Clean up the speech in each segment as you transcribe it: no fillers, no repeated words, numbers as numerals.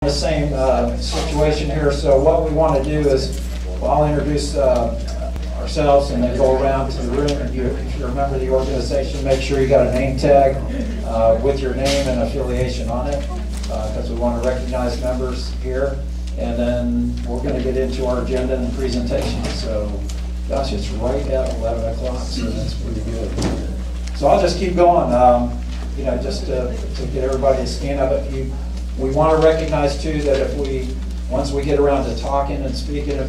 The same situation here. So what we want to do is, well, I'll introduce ourselves and then go around to the room. And if you remember the organization, make sure you got a name tag with your name and affiliation on it, because we want to recognize members here. And then we're going to get into our agenda and presentation. So, gosh, it's right at 11 o'clock, so that's pretty good. So I'll just keep going, just to get everybody to stand up. We want to recognize too that once we get around to talking and speaking,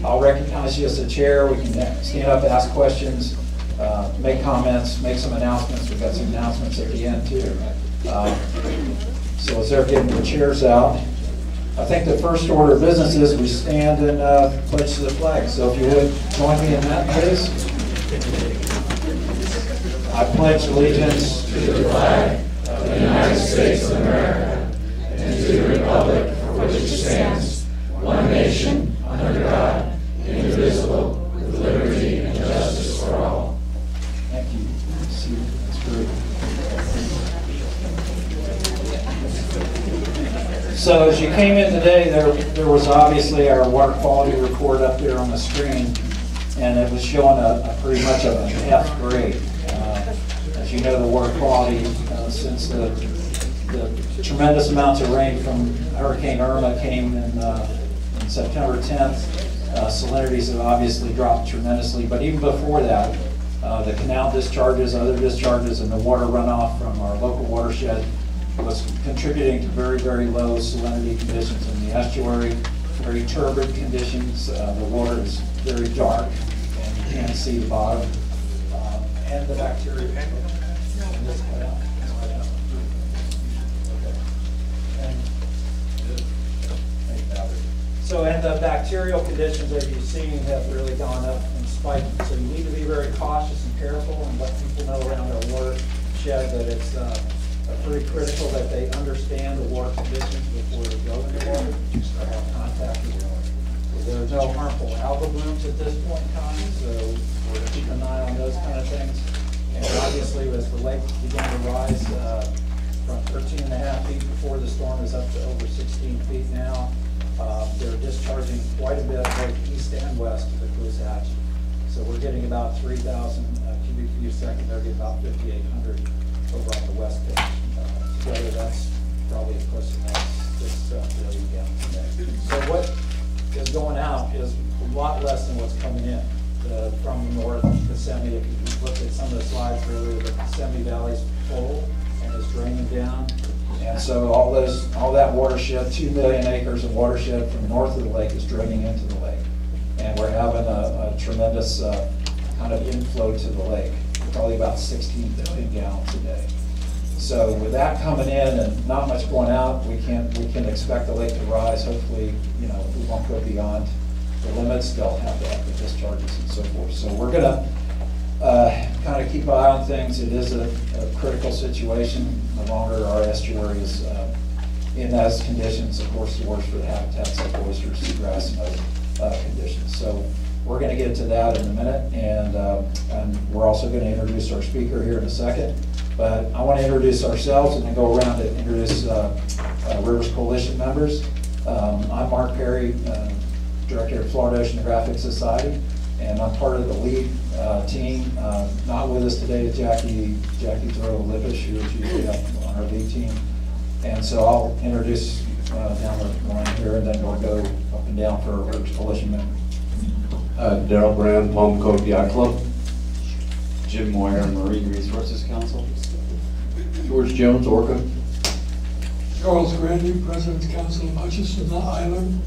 I'll recognize you as a chair. We can stand up, ask questions, make comments, make some announcements. We've got some announcements at the end too. So as they're getting the chairs out, I think the first order of business is we stand and pledge to the flag. So if you would join me in that, please. I pledge allegiance to the flag of the United States of America and to the republic for which it stands, one nation, under God, indivisible, with liberty and justice for all. Thank you. See, that's great. So as you came in today, there was obviously our water quality report up there on the screen, and it was showing a pretty much of an F grade. As you know, the water quality since the tremendous amounts of rain from Hurricane Irma came in September 10th, salinities have obviously dropped tremendously. But even before that, the canal discharges, other discharges, and the water runoff from our local watershed was contributing to very, very low salinity conditions in the estuary, very turbid conditions. The water is very dark, and you can't see the bottom. And the bacteria. So, and the bacterial conditions that you've seen have really gone up and spiked. So you need to be very cautious and careful and let people know around their watershed that it's pretty critical that they understand the water conditions before they go in the water or have contact with the water. So there are no harmful algal blooms at this point in time, so we're going to keep an eye on those kind of things. And obviously, as the lake began to rise from 13.5 feet before the storm is up to over 16 feet now, they're discharging quite a bit both east and west of the Cruzatch. So we're getting about 3,000 cubic feet a second. They're getting about 5,800 over on the west coast. Together, that's probably pushing us 6 billion gallons a day. So what is going out is a lot less than what's coming in from the north. Kissimmee, if you looked at some of the slides earlier, the Kissimmee Valley is full and is draining down. And so all that watershed, 2 million acres of watershed from north of the lake is draining into the lake. And we're having a tremendous kind of inflow to the lake, probably about 16 billion gallons a day. So with that coming in and not much going out, we can expect the lake to rise. Hopefully, we won't go beyond the limits. They'll have to have the discharges and so forth. So we're going to kind of keep an eye on things. It is a critical situation. The longer our estuary is in those conditions, of course, the worse for the habitats like oysters, seagrass, and other conditions. So we're going to get to that in a minute, and we're also going to introduce our speaker here in a second. But I want to introduce ourselves and then go around to introduce Rivers Coalition members. I'm Mark Perry, Director of Florida Oceanographic Society, and I'm part of the lead team. Not with us today is Jackie Thoreau-Lippish, who is usually up on our lead team. And so I'll introduce down the line here, and then we'll go up and down for a Rivers Coalition member. Daryl Brand, Palm Cove Yacht Club. Jim Moyer, Marine Resources Council. George Jones, Orca. Charles Grandy, President's Council of Hutchinson Island.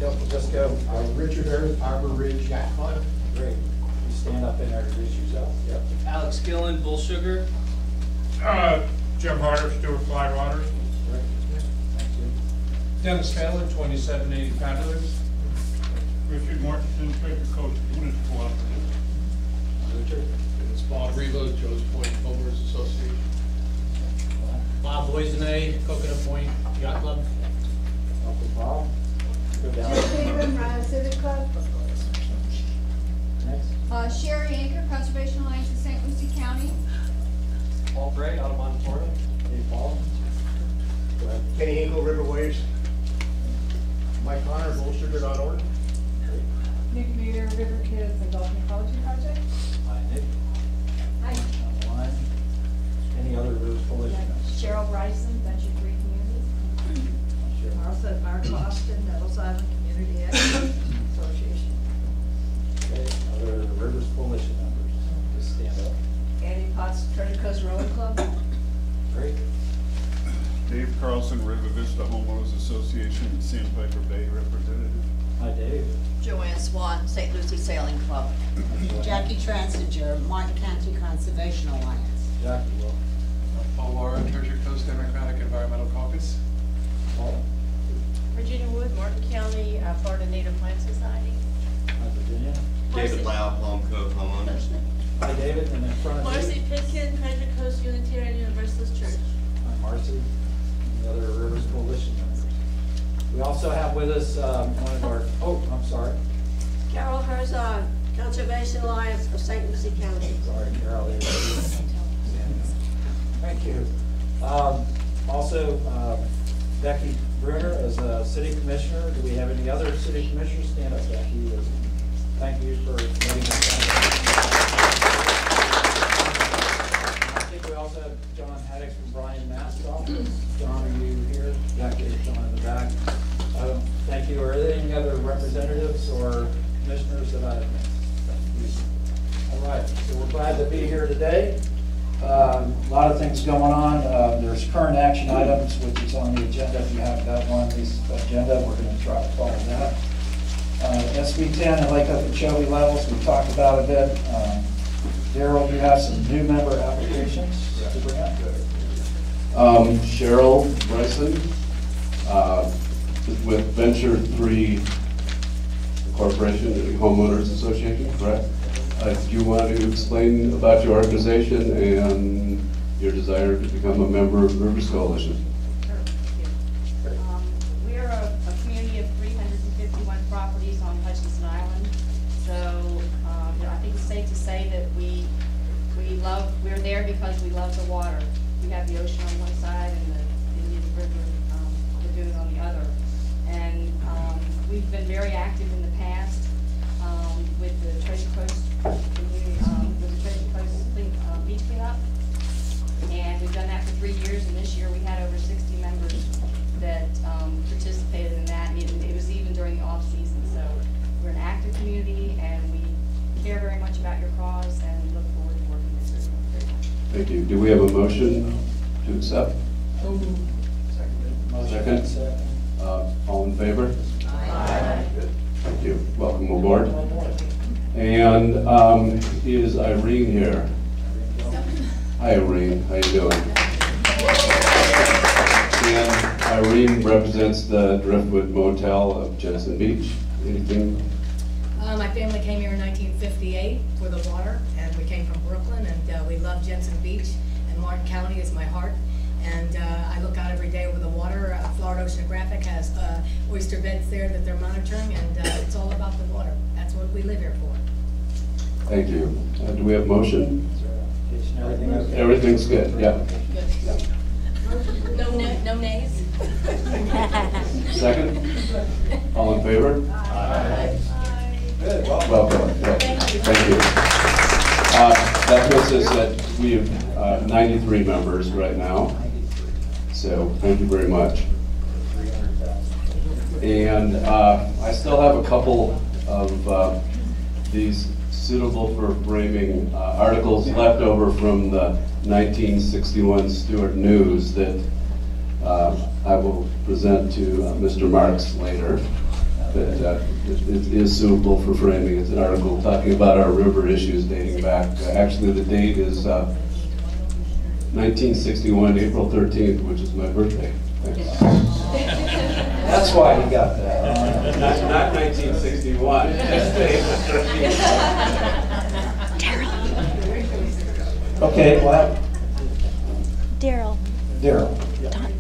Yep, we'll just go. Richard Earth, Arbor Ridge Yacht Club. Great. You stand up and introduce yourself. Yep. Alex Gillen, Bull Sugar. Jim Harder, Stuart Flywater. Great. Thank you. Dennis Fadler, 2780 Paddlers. Richard Mortensen, Treasure Coast Buddhist Cooperative. Richard. It's Bob Revo, Joe's Point Homeowners Association. Bob Boisenay, Coconut Point Yacht Club. Uncle Bob. Go down. Haven, Civic Club. Next. Sherry Anchor, Conservation Alliance of St. Lucie County. Paul Bray, Audubon, Florida. Hey, Paul. Go Kenny Hinkle, Riverways. Mike Connor, bolster.org. Nick Meter, River Kids and Golf Ecology Project. Hi, Nick. Hi. On the line. Any other Rivers Coalition members? Cheryl Bryson, Venture Free Communities. Sure. Mark Austin, Nettles Island Community Action Association. Okay, other Rivers Coalition members, just stand up. Annie Potts, Treasure Coast Rowing Club. Great. Dave Carlson, River Vista Homeowners Association, and Sandpiper Bay representative. Hi, Dave. Joanne Swan, St. Lucie Sailing Club. Jackie Transiger, Martin County Conservation Alliance. Jackie, well, Paul Laura, Treasure Coast Democratic Environmental Caucus. Paul. Virginia Wood, Martin County, Florida Native Plant Society. Hi, Virginia. David Lau, Palm Cove homeowners. Hi, David, and in front of you. Marcy Pitkin, Treasure Coast Unitarian Universalist Church. Hi, Marcy. Any other Rivers Coalition members? We also have with us one of our, oh, I'm sorry. Carol Herzog, Conservation Alliance of St. Lucie County. Sorry, Carol. Thank you. Also, Becky Bruner as a city commissioner. Do we have any other city commissioners? Stand up, Becky. Thank you for letting us I think we also have John Haddix from Brian Mast's office. John, are you here? Becky is John in the back. Thank you. Are there any other representatives or commissioners that I have missed? Thank you. All right, so we're glad to be here today. A lot of things going on. There's current action items, which is on the agenda. If you haven't got one on this agenda, we're going to try to follow that. SB10 and Lake Okeechobee levels, we talked about a bit. Daryl, you have some new member applications to bring up? Cheryl Bryson, with Venture 3 Corporation and Homeowners Association, correct? Do you want to explain about your organization and your desire to become a member of Rivers Coalition? Sure, thank you. We're a community of 351 properties on Hutchinson Island. So, I think it's safe to say that we're there because we love the water. We have the ocean on one side and the Indian River lagoon on the other. And we've been very active in the past with the Treasure Coast community, with the Treasure Coast beach cleanup. And we've done that for 3 years, and this year we had over 60 members that participated in that. And it was even during the off season. So we're an active community, and we care very much about your cause and look forward to working with you very much. Thank you. Do we have a motion to accept? Second. All in favor? Aye. Good. Thank you. Welcome aboard. And is Irene here? Hi, Irene. How you doing? And Irene represents the Driftwood Motel of Jensen Beach. Anything? My family came here in 1958 for the water, and we came from Brooklyn, and we love Jensen Beach, and Martin County is my heart. And I look out every day over the water. Florida Oceanographic has oyster beds there that they're monitoring, and it's all about the water. That's what we live here for. Thank you. Do we have a motion? Everything okay? Everything's good, yeah. Good. No nays? Second? All in favor? Aye. Good, welcome. Welcome. Yeah. Thank you. That puts us at, we have 93 members right now. So thank you very much. And I still have a couple of these suitable for framing articles left over from the 1961 Stuart News that I will present to Mr. Marks later. That it is suitable for framing. It's an article talking about our river issues dating back. Actually, the date is 1961, April 13th, which is my birthday. Thanks. That's why he got that. Not 1961. Okay, well. Daryl. Daryl.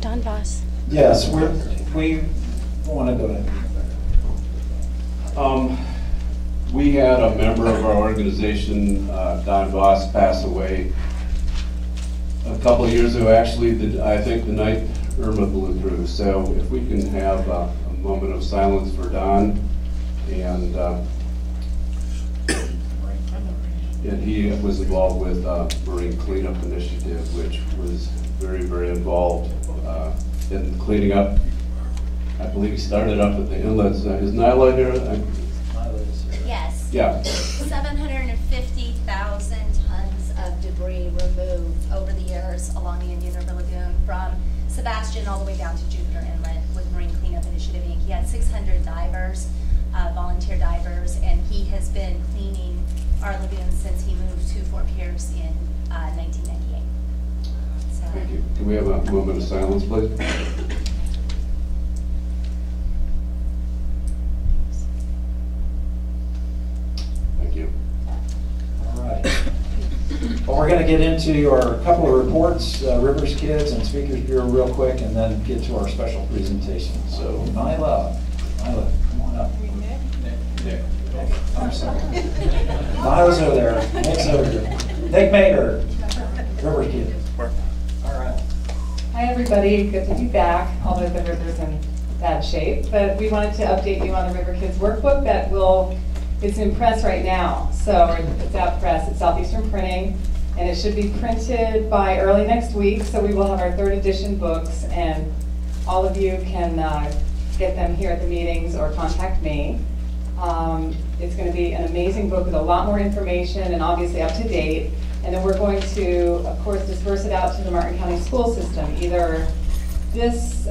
Don Voss. Yes, we want to go ahead. We had a member of our organization, Don Voss, pass away a couple of years ago. Actually, I think the night Irma blew through. So if we can have a moment of silence for Don, and he was involved with Marine Cleanup Initiative, which was very, very involved in cleaning up. I believe he started up at the inlets. Is Nyla here? Yes. Yeah. 750,000 tons of debris removed over the years along the Indian River Lagoon from Sebastian all the way down to Jupiter Inlet with Marine Cleanup Initiative Inc. He had 600 divers, volunteer divers, and he has been cleaning our lagoon since he moved to Fort Pierce in 1998. So. Thank you. Can we have a moment of silence, please? Thank you. All right. Well, we're going to get into our couple of reports, Rivers Kids and Speakers Bureau real quick, and then get to our special presentation. So, Nyla, come on up. Nick. I'm sorry. Nyla's over there. Nick's over here. Nick Mater, Rivers Kids. All right. Hi, everybody. Good to be back, although the river's in bad shape. But we wanted to update you on the River Kids workbook that it's in press right now. So it's at press at Southeastern Printing, and it should be printed by early next week. So we will have our 3rd edition books, and all of you can get them here at the meetings or contact me. It's going to be an amazing book with a lot more information and obviously up to date. And then we're going to, of course, disperse it out to the Martin County school system, either this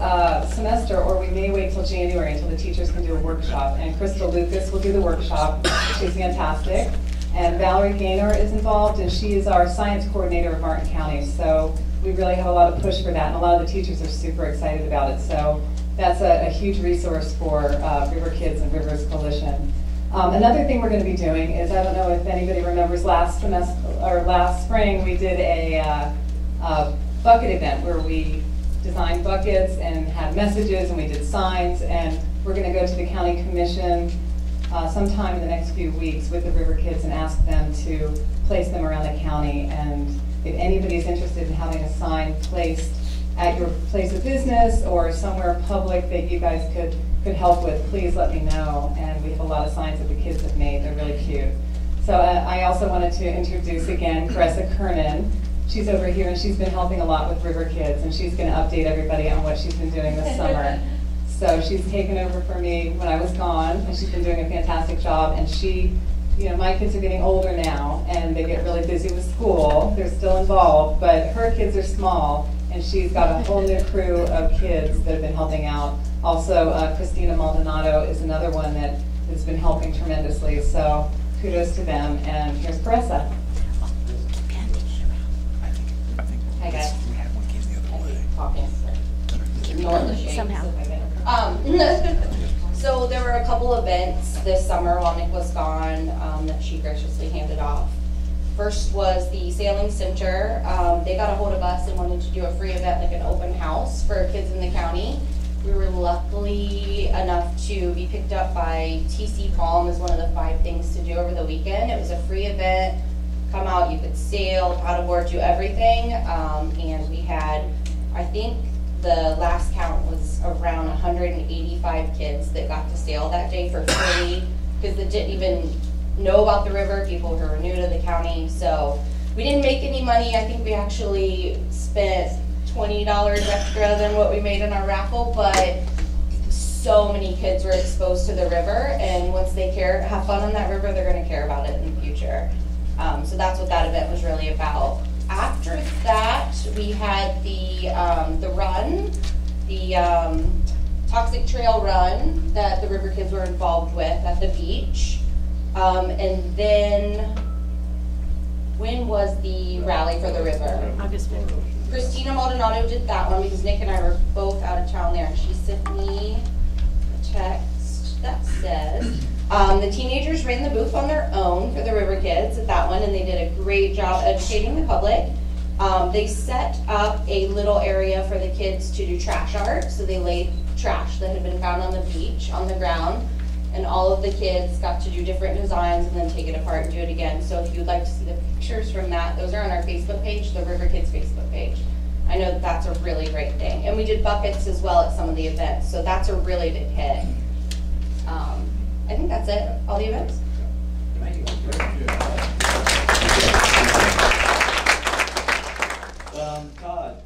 semester, or we may wait till January until the teachers can do a workshop. And Crystal Lucas will do the workshop. She's fantastic. And Valerie Gaynor is involved, and she is our science coordinator of Martin County. So we really have a lot of push for that, and a lot of the teachers are super excited about it. So that's a huge resource for River Kids and Rivers Coalition. Another thing we're going to be doing is, I don't know if anybody remembers last spring we did a bucket event where we designed buckets and had messages, and we did signs, and we're going to go to the county commission sometime in the next few weeks with the River Kids and ask them to place them around the county. And if anybody's interested in having a sign placed at your place of business or somewhere public that you guys could help with, please let me know. And we have a lot of signs that the kids have made. They're really cute. So I also wanted to introduce again Caressa Kernan. She's over here, and she's been helping a lot with River Kids, and she's going to update everybody on what she's been doing this summer. So she's taken over for me when I was gone, and she's been doing a fantastic job. And my kids are getting older now, and they get really busy with school. They're still involved, but her kids are small, and she's got a whole new crew of kids that have been helping out. Also, Christina Maldonado is another one that has been helping tremendously. So kudos to them. And here's Caressa. Hi guys. We had one came the other way. Talking. Ignore the shame. Somehow. So there were a couple events this summer while Nick was gone that she graciously handed off. First was the Sailing Center. They got a hold of us and wanted to do a free event, like an open house for kids in the county. We were lucky enough to be picked up by TC Palm as one of the 5 things to do over the weekend. It was a free event. Come out, you could sail, paddleboard, do everything. And we had, I think the last count was around 185 kids that got to sail that day for free, because they didn't even know about the river, people who were new to the county. So we didn't make any money. I think we actually spent $20 extra than what we made in our raffle, but so many kids were exposed to the river, and once they have fun on that river, they're going to care about it in the future. So that's what that event was really about. After that, we had the run, the Toxic Trail Run that the River Kids were involved with at the beach. And then, when was the rally for the river? August 5th. Christina Maldonado did that one because Nick and I were both out of town there, and she sent me a text that says, the teenagers ran the booth on their own for the River Kids at that one, and they did a great job educating the public. They set up a little area for the kids to do trash art, so they laid trash that had been found on the beach on the ground, and all of the kids got to do different designs and then take it apart and do it again. So if you'd like to see the pictures from that, those are on our Facebook page, the River Kids Facebook page. I know that that's a really great thing. And we did buckets as well at some of the events, so that's a really big hit. I think that's it, all the events.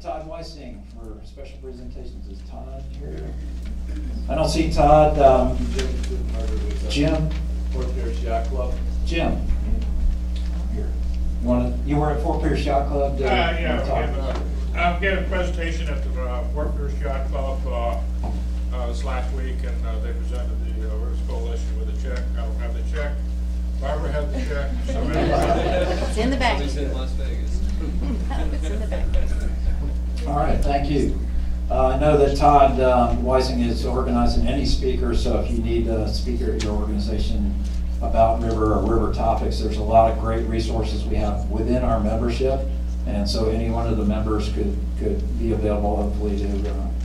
Todd Weissing for special presentations. Is Todd here? I don't see Todd. Jim? Fort Pierce Yacht Club. Jim? Here. You were at Fort Pierce Yacht Club? I'm giving a presentation at the Fort Pierce Yacht Club this last week, and they presented the Rivers Coalition with a check. I don't have the check. Barbara had the check. It's in the bank. It's in Las Vegas. It's in the bank. All right, thank you. I know that Todd Weissing is organizing any speaker, so if you need a speaker at your organization about river or river topics, there's a lot of great resources we have within our membership, and so any one of the members could be available, hopefully, to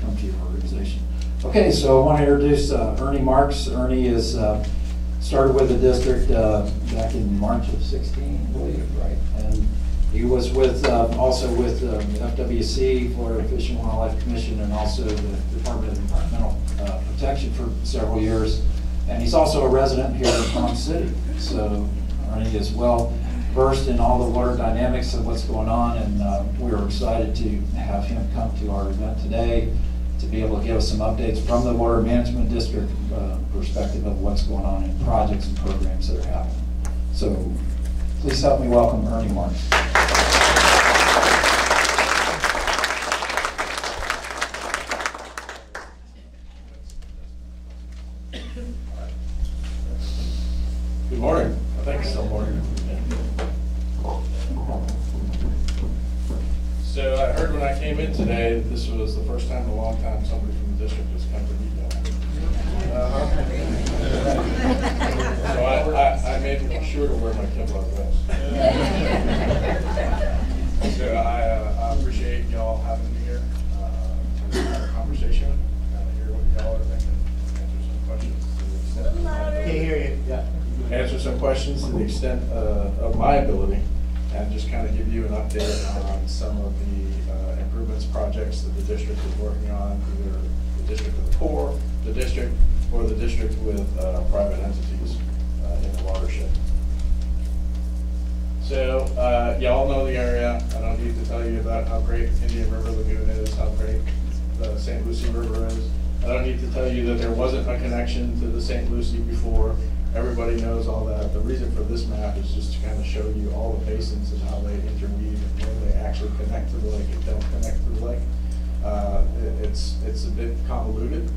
come to your organization. Okay, so I want to introduce Ernie Marks. Ernie is started with the district back in March of 16, I believe, right? And he was with also with FWC, Florida Fish and Wildlife Commission, and also the Department of Environmental Protection for several years. And he's also a resident here in Palm City. So Ernie is well versed in all the water dynamics of what's going on, and we're excited to have him come to our event today to be able to give us some updates from the Water Management District perspective of what's going on in projects and programs that are happening. So please help me welcome Ernie Marks. Good morning. Thanks. Good morning. So I heard when I came in today that this was the first time in a long time somebody from the district has come to meet you. So I made sure to wear my Kevlar vest. So I appreciate y'all having me here to have a conversation, hear what y'all are thinking, answer some questions to the extent of my ability. Can't hear you. Yeah. Answer some questions to the extent of my ability, and just kind of give you an update on some of the improvements projects that the district is working on, either the district with the core, the district, or the district with private entities in the watershed. So y'all know the area. I don't need to tell you about how great Indian River Lagoon is, how great the St. Lucie River is. I don't need to tell you that there wasn't a connection to the St. Lucie before. Everybody knows all that. The reason for this map is just to kind of show you all the basins and how they interweave and where they actually connect to the lake and don't connect to the lake. It's a bit convoluted,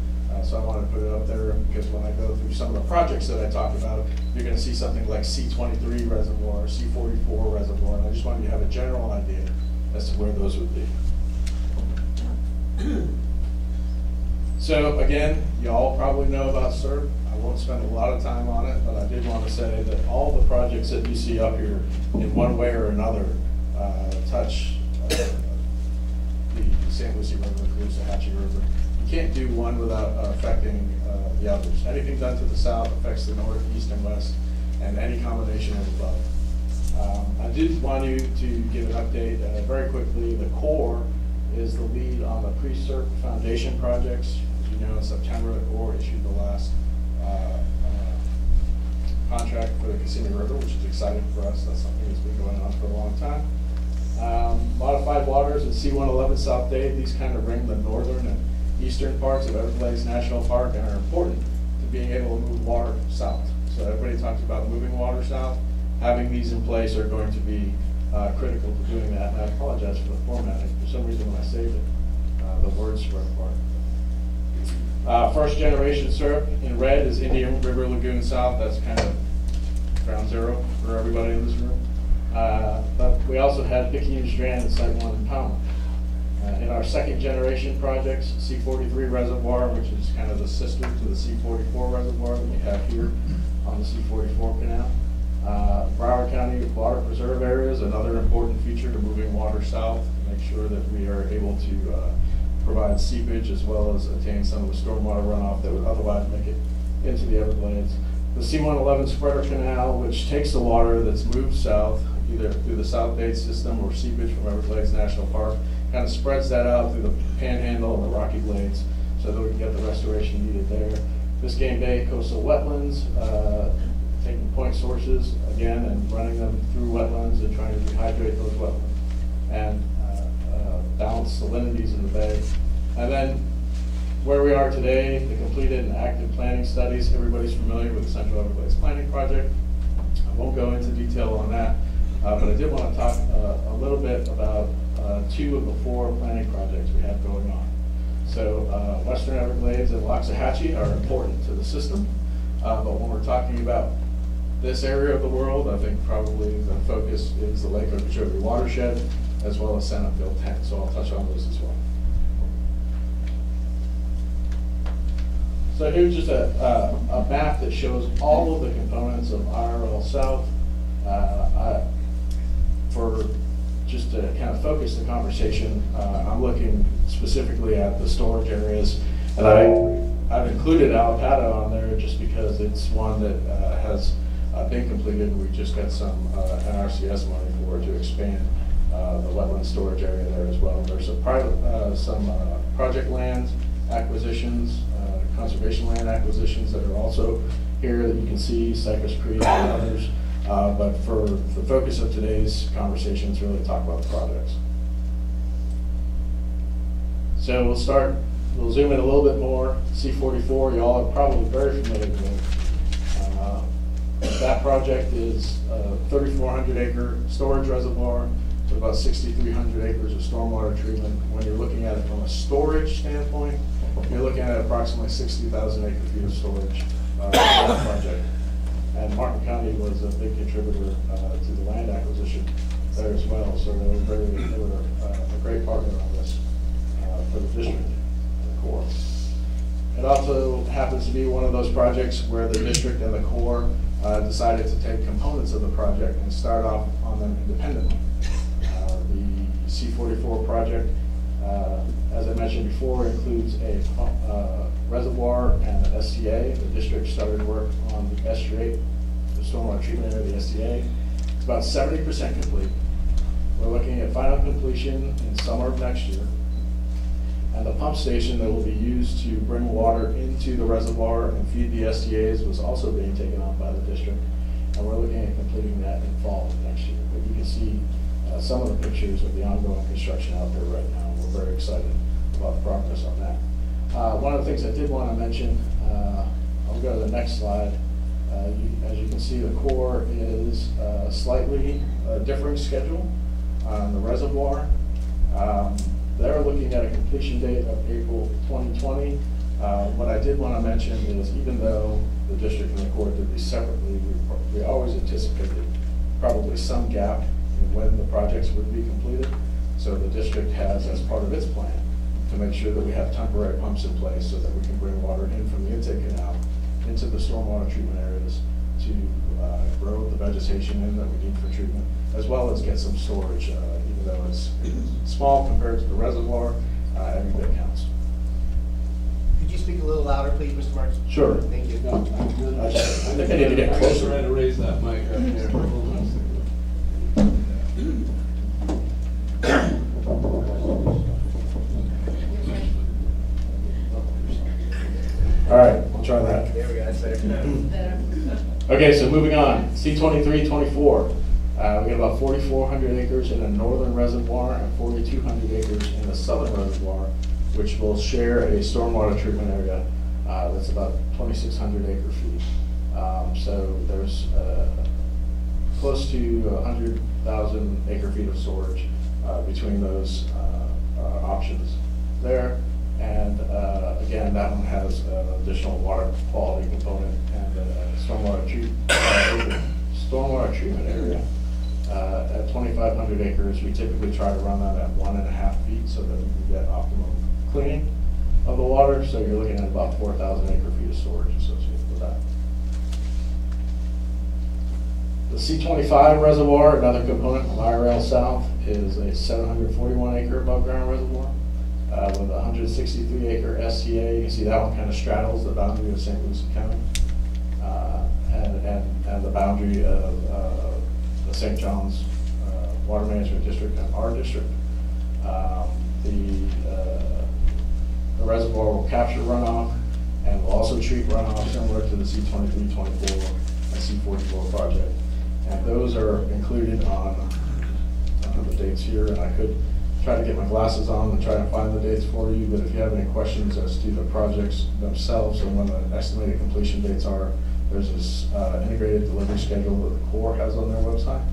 so I wanted to put it up there because when I go through some of the projects that I talk about, you're going to see something like C23 reservoir, C44 reservoir, and I just wanted you to have a general idea as to where those would be. So again, y'all probably know about SERP. I won't spend a lot of time on it, but I did want to say that all the projects that you see up here, in one way or another, touch the St. Lucie River, the Caloosahatchee River. You can't do one without affecting the others. Anything done to the south affects the north, east, and west, and any combination of the above. I did want you to give an update very quickly. The Corps is the lead on the pre-SERP foundation projects. As you know, in September, the Corps issued the last contract for the Kissimmee River, which is exciting for us. That's something that's been going on for a long time. Modified waters at C-111 South Dade, these kind of ring the northern and eastern parts of Everglades National Park and are important to being able to move water south. So everybody talks about moving water south. Having these in place are going to be critical to doing that. And I apologize for the formatting. For some reason when I saved it, the words spread apart. First generation SERP in red is Indian River Lagoon South. That's kind of ground zero for everybody in this room. But we also had Picayune Strand and Site 1 in Palmer. In our second generation projects, C43 Reservoir, which is kind of the sister to the C44 Reservoir that we have here on the C44 canal. Broward County Water Preserve Area is another important feature to moving water south to make sure that we are able to provide seepage as well as attain some of the stormwater runoff that would otherwise make it into the Everglades. The C-111 Spreader Canal, which takes the water that's moved south, either through the South Dade system or seepage from Everglades National Park, kind of spreads that out through the panhandle and the rocky glades so that we can get the restoration needed there. Biscayne Bay coastal wetlands, taking point sources again and running them through wetlands and trying to rehydrate those wetlands and balance salinities in the bay. And then where we are today, the completed and active planning studies. Everybody's familiar with the Central Everglades Planning Project. I won't go into detail on that, but I did want to talk a little bit about 2 of the 4 planning projects we have going on. So Western Everglades and Waxahachie are important to the system, but when we're talking about this area of the world, I think probably the focus is the Lake Okeechobee watershed, as well as Senate Bill 10, so I'll touch on those as well. So here's just a map that shows all of the components of IRL South. For just to kind of focus the conversation, I'm looking specifically at the storage areas, and I've included Alapata on there just because it's one that has been completed. We just got some NRCS money for it to expand the wetland storage area there as well. There's a private, some project land acquisitions, conservation land acquisitions that are also here that you can see, Cypress Creek and others. But for the focus of today's conversation is really talk about the projects. So we'll zoom in a little bit more. C44, y'all are probably very familiar with. That project is a 3,400 acre storage reservoir with about 6,300 acres of stormwater treatment. When you're looking at it from a storage standpoint, you're looking at approximately 60,000 acre feet of storage for that project. And Martin County was a big contributor to the land acquisition there as well. So they were a great partner on this for the district and the Corps. It also happens to be one of those projects where the district and the Corps decided to take components of the project and start off on them independently. The C44 project, as I mentioned before, includes a reservoir and an SCA. The district started work on the estuary, the stormwater treatment area, the SCA. It's about 70% complete. We're looking at final completion in summer of next year. And the pump station that will be used to bring water into the reservoir and feed the SCAs was also being taken on by the district. And we're looking at completing that in fall of next year. But you can see some of the pictures of the ongoing construction out there right now. We're very excited about the progress on that. One of the things I did want to mention, I'll go to the next slide. As you can see, the Corps is slightly differing schedule on the reservoir. They're looking at a completion date of April 2020. What I did want to mention is even though the district and the Corps did these separately, we always anticipated probably some gap in when the projects would be completed. So the district has, as part of its plan, to make sure that we have temporary pumps in place so that we can bring water in from the intake canal into the stormwater treatment areas to grow the vegetation in that we need for treatment, as well as get some storage, even though it's small compared to the reservoir, every bit counts. Could you speak a little louder, please, Mr. Marks? Sure. Thank you. No, I think I need to get closer. Trying to raise that mic up here. All right, we'll try that. There we go, that's better. Okay, so moving on, C23-24. We got about 4,400 acres in a northern reservoir and 4,200 acres in the southern reservoir, which will share a stormwater treatment area that's about 2,600 acre feet. So there's close to 100,000 acre feet of storage between those options there. And again, that one has an additional water quality component and stormwater treatment area at 2,500 acres. We typically try to run that at 1.5 feet so that we can get optimum cleaning of the water. So you're looking at about 4,000 acre feet of storage associated with that. The C25 reservoir, another component of IRL South, is a 741 acre above ground reservoir. With a 163 acre SCA. You can see that one kind of straddles the boundary of St. Lucie County and the boundary of the St. John's Water Management District and our district. The reservoir will capture runoff and will also treat runoff similar to the C23, 24, and C44 project. And those are included on the dates here, and I could try to get my glasses on and try to find the dates for you, but if you have any questions as to the projects themselves and when the estimated completion dates are, there's this integrated delivery schedule that the Corps has on their website,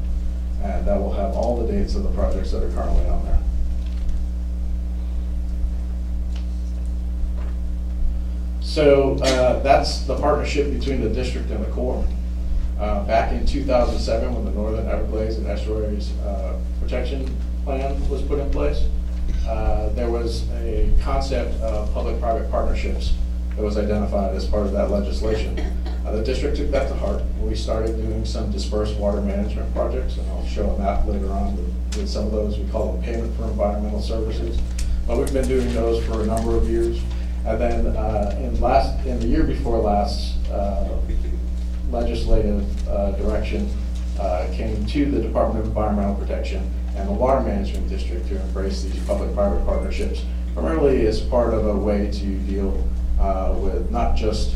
and that will have all the dates of the projects that are currently on there. So that's the partnership between the district and the Corps. Back in 2007, when the Northern Everglades and Estuaries Protection Plan was put in place, there was a concept of public-private partnerships that was identified as part of that legislation. The district took that to heart. We started doing some dispersed water management projects, and I'll show a map later on with some of those. We call them payment for environmental services. But we've been doing those for a number of years. And then in the year before last, legislative direction came to the Department of Environmental Protection and the Water Management District to embrace these public-private partnerships, primarily as part of a way to deal with not just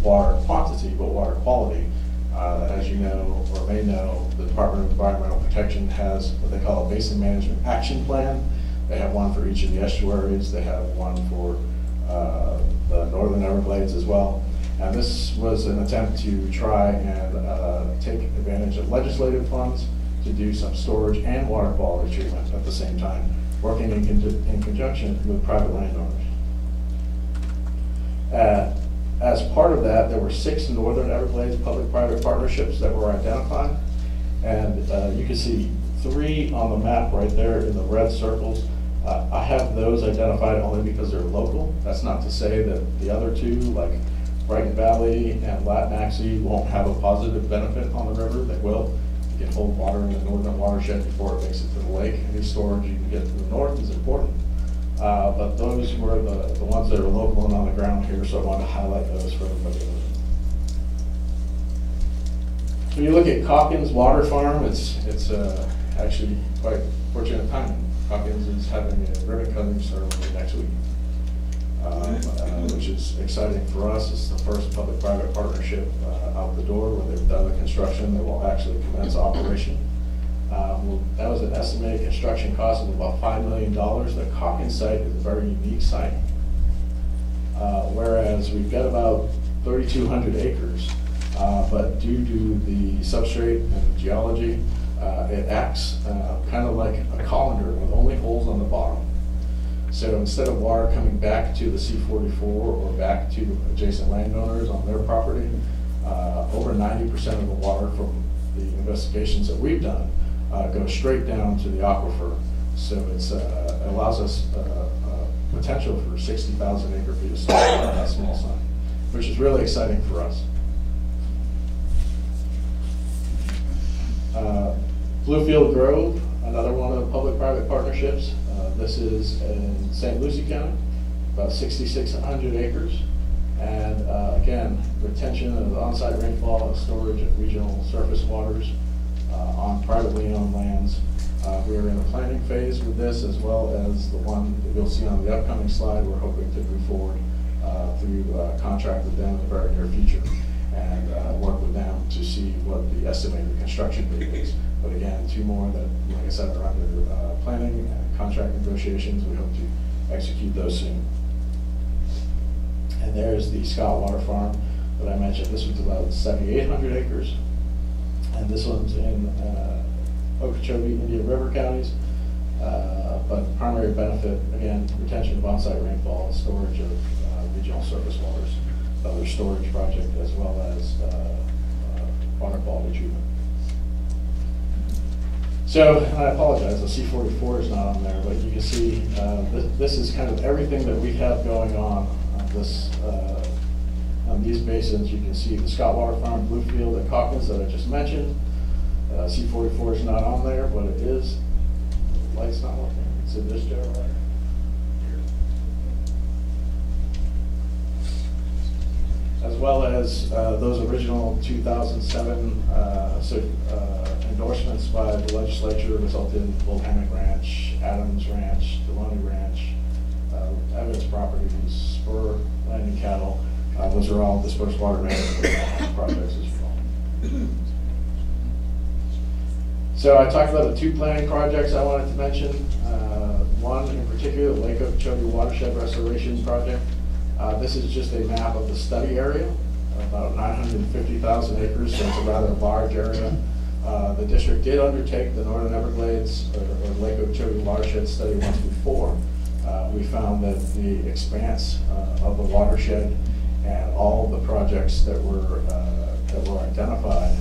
water quantity, but water quality. As you know or may know, the Department of Environmental Protection has what they call a Basin Management Action Plan. They have one for each of the estuaries. They have one for the Northern Everglades as well. And this was an attempt to try and take advantage of legislative funds to do some storage and water quality treatment at the same time, working in conjunction with private landowners. As part of that, there were 6 Northern Everglades public-private partnerships that were identified. And you can see 3 on the map right there in the red circles. I have those identified only because they're local. That's not to say that the other 2, like Brighton Valley and Latinaxie, won't have a positive benefit on the river. They will. You can hold water in the northern watershed before it makes it to the lake. Any storage you can get to the north is important. But those were the ones that are local and on the ground here, so I wanted to highlight those for everybody. When you look at Calkins Water Farm, it's actually quite fortunate timing. Calkins is having a ribbon cutting ceremony next week, which is exciting for us. It's the first public-private partnership out the door where they've done the construction that will actually commence operation. That was an estimated construction cost of about $5 million. The Calkins site is a very unique site, whereas we've got about 3,200 acres, but due to the substrate and the geology, it acts kind of like a colander with only holes on the bottom. So instead of water coming back to the C44 or back to adjacent landowners on their property, over 90% of the water from the investigations that we've done goes straight down to the aquifer. So it allows us potential for 60,000 acre feet of soil on that small site, which is really exciting for us. Bluefield Grove, another one of the public-private partnerships. This is in St. Lucie County, about 6,600 acres. And again, retention of on-site rainfall and storage of regional surface waters on privately owned lands. We are in the planning phase with this, as well as the one that you'll see on the upcoming slide. We're hoping to move forward through contract with them in the very near future and work with them to see what the estimated construction date is. But again, 2 more that, like I said, are under planning and contract negotiations. We hope to execute those soon. And there's the Scott Water Farm that I mentioned. This one's about 7,800 acres. And this one's in Okeechobee, Indian River counties. But primary benefit, again, retention of on-site rainfall, storage of regional surface waters, other storage project, as well as water quality treatment. So, and I apologize, the C44 is not on there, but you can see this is kind of everything that we have going on these basins. You can see the Scott Water Farm, Bluefield, and Calkins that I just mentioned. C44 is not on there, but it is. The light's not working. It's in this generator right here. As well as those original 2007 endorsements by the legislature resulted in Volcanic Ranch, Adams Ranch, Deloney Ranch, Evans Properties, Spur Landing Cattle. Those are all dispersed water management projects as well. So I talked about the two planning projects I wanted to mention. One in particular, the Lake Okeechobee Watershed Restoration Project. This is just a map of the study area, about 950,000 acres, so it's a rather large area. The district did undertake the Northern Everglades or Lake Okeechobee Watershed Study once before. We found that the expanse of the watershed and all of the projects that were identified,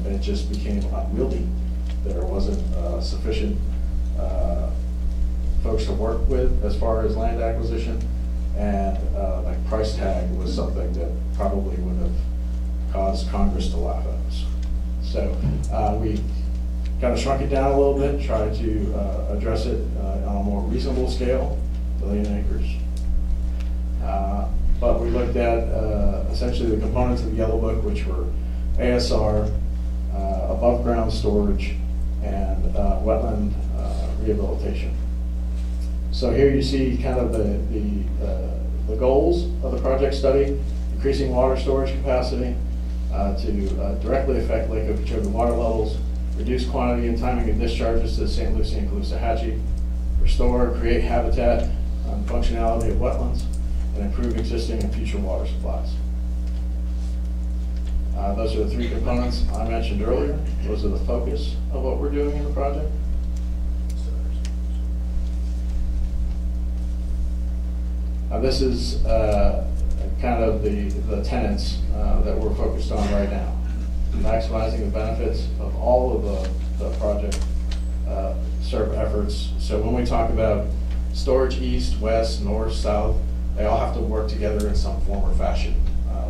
it just became unwieldy. There wasn't sufficient folks to work with as far as land acquisition, and like price tag was something that probably would have caused Congress to laugh at us. So we kind of shrunk it down a little bit, tried to address it on a more reasonable scale, 1 billion acres. But we looked at essentially the components of the Yellow Book, which were ASR, above ground storage, and wetland rehabilitation. So here you see kind of the goals of the project study: increasing water storage capacity to directly affect Lake Okeechobee water levels, reduce quantity and timing of discharges to the St. Lucie and Caloosahatchee, restore and create habitat and functionality of wetlands, and improve existing and future water supplies. Those are the three components I mentioned earlier. Those are the focus of what we're doing in the project. This is kind of the tenets that we're focused on right now. Maximizing the benefits of all of the project SERP efforts. So when we talk about storage east, west, north, south, they all have to work together in some form or fashion.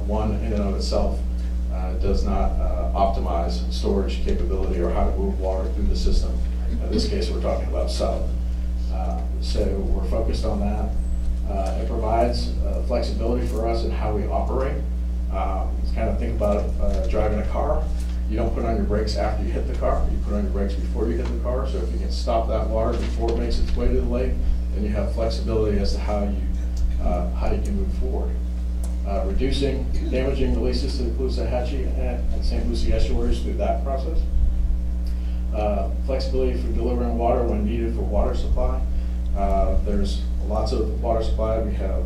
One in and of itself does not optimize storage capability or how to move water through the system. In this case, we're talking about south. So we're focused on that. It provides flexibility for us in how we operate. Just kind of think about driving a car. You don't put on your brakes after you hit the car. You put on your brakes before you hit the car. So if you can stop that water before it makes its way to the lake, then you have flexibility as to how you can move forward. Reducing damaging releases to the Caloosahatchee and St. Lucie estuaries through that process. Flexibility for delivering water when needed for water supply. There's lots of water supply. We have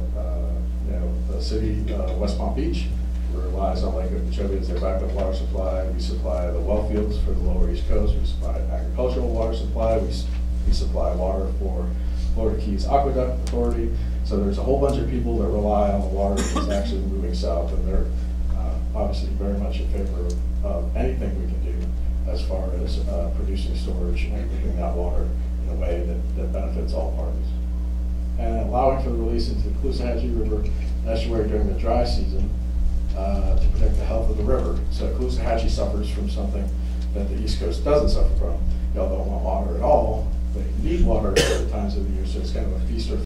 the city, West Palm Beach, relies on Lake Okeechobee as their backup water supply. We supply the well fields for the lower East Coast. We supply agricultural water supply. We supply water for Florida Keys Aqueduct Authority. So there's a whole bunch of people that rely on the water that's actually moving south, and they're obviously very much in favor of anything we can do as far as producing storage and moving that water in a way that benefits all parties. And allowing for the release into the Caloosahatchee River estuary during the dry season to protect the health of the river. So Caloosahatchee suffers from something that the East Coast doesn't suffer from. Y'all don't want water at all, but you need water at certain times of the year, so it's kind of a feast or